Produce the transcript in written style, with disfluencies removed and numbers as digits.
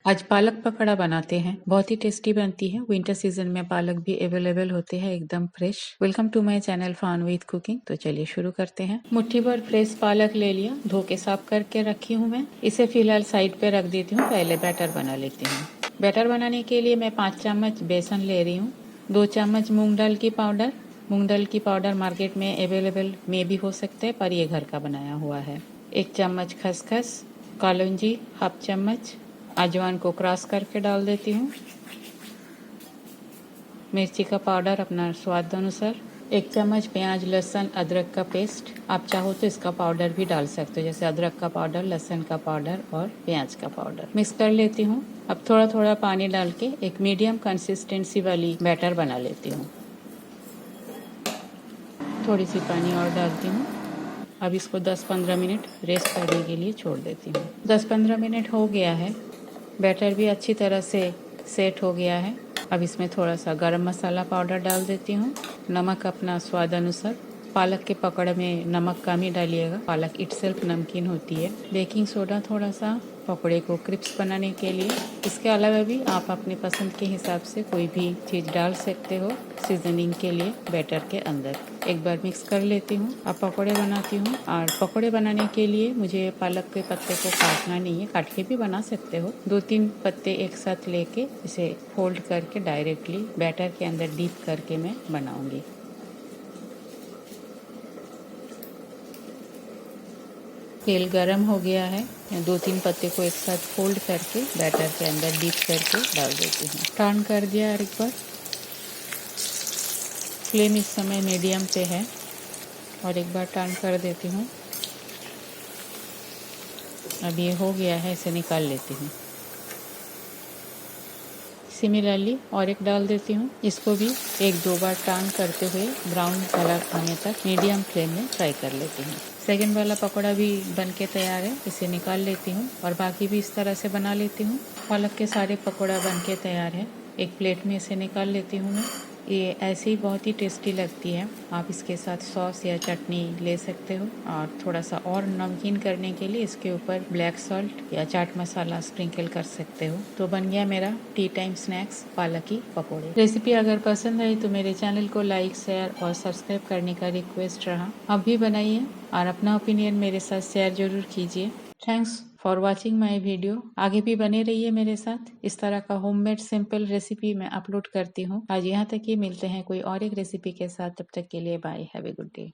आज पालक पकौड़ा बनाते हैं। बहुत ही टेस्टी बनती है। विंटर सीजन में पालक भी अवेलेबल होते हैं एकदम fresh. Welcome to my channel fun with cooking. तो चलिए शुरू करते हैं। मुट्ठी भर फ्रेश पालक ले लिया, धो के साफ करके रखी हूँ मैं। इसे फिलहाल साइड पे रख देती हूँ। पहले बैटर बना लेती हूँ। बैटर बनाने के लिए मैं 5 चम्मच बेसन ले रही हूँ। 2 चम्मच मूंग दाल की पाउडर। मूंग दाल की पाउडर मार्केट में अवेलेबल में भी हो सकते हैं, पर ये घर का बनाया हुआ है। 1 चम्मच खसखस, कलौंजी हाफ चम्मच, अजवाइन को क्रश करके डाल देती हूँ। मिर्ची का पाउडर अपना स्वाद अनुसार। 1 चम्मच प्याज लहसुन अदरक का पेस्ट। आप चाहो तो इसका पाउडर भी डाल सकते हो, जैसे अदरक का पाउडर, लहसुन का पाउडर और प्याज का पाउडर। मिक्स कर लेती हूँ। अब थोड़ा थोड़ा पानी डाल के एक मीडियम कंसिस्टेंसी वाली बैटर बना लेती हूँ। थोड़ी सी पानी और डालती हूँ। अब इसको 10-15 मिनट रेस्ट करने के लिए छोड़ देती हूँ। 10-15 मिनट हो गया है। बैटर भी अच्छी तरह से सेट हो गया है। अब इसमें थोड़ा सा गरम मसाला पाउडर डाल देती हूँ। नमक अपना स्वाद अनुसार। पालक के पकौड़े में नमक कम ही डालिएगा, पालक इटसेल्फ नमकीन होती है। बेकिंग सोडा थोड़ा सा पकौड़े को क्रिस्प बनाने के लिए। इसके अलावा भी आप अपने पसंद के हिसाब से कोई भी चीज़ डाल सकते हो सीजनिंग के लिए बैटर के अंदर। एक बार मिक्स कर लेती हूँ। अब पकौड़े बनाती हूँ। और पकौड़े बनाने के लिए मुझे पालक के पत्ते को काटना नहीं है, काट के भी बना सकते हो। 2-3 पत्ते एक साथ लेके इसे फोल्ड करके डायरेक्टली बैटर के अंदर डीप करके मैं बनाऊंगी। तेल गरम हो गया है। मैं 2-3 पत्ते को एक साथ फोल्ड करके बैटर के अंदर डीप करके डाल देती हूँ। टर्न कर दिया और एक बार। फ्लेम इस समय मीडियम पे है और एक बार टर्न कर देती हूँ। अब ये हो गया है, इसे निकाल लेती हूँ। सिमिलरली और एक डाल देती हूँ। इसको भी 1-2 बार टर्न करते हुए ब्राउन कलर आने तक मीडियम फ्लेम में फ्राई कर लेती हूँ। सेकंड वाला पकौड़ा भी बन के तैयार है, इसे निकाल लेती हूँ और बाकी भी इस तरह से बना लेती हूँ। पालक के सारे पकौड़ा बन के तैयार है। एक प्लेट में इसे निकाल लेती हूँ मैं। ये ऐसे ही बहुत ही टेस्टी लगती है। आप इसके साथ सॉस या चटनी ले सकते हो और थोड़ा सा और नमकीन करने के लिए इसके ऊपर ब्लैक सॉल्ट या चाट मसाला स्प्रिंकल कर सकते हो। तो बन गया मेरा टी टाइम स्नैक्स पालक की पकौड़े। रेसिपी अगर पसंद आई तो मेरे चैनल को लाइक शेयर और सब्सक्राइब करने का रिक्वेस्ट रहा। अब भी बनाइए और अपना ओपिनियन मेरे साथ शेयर जरूर कीजिए। Thanks for watching my video. आगे भी बने रहिए मेरे साथ। इस तरह का होममेड सिंपल रेसिपी मैं अपलोड करती हूँ। आज यहाँ तक ही, मिलते हैं कोई और एक रेसिपी के साथ। तब तक के लिए bye, have a good day.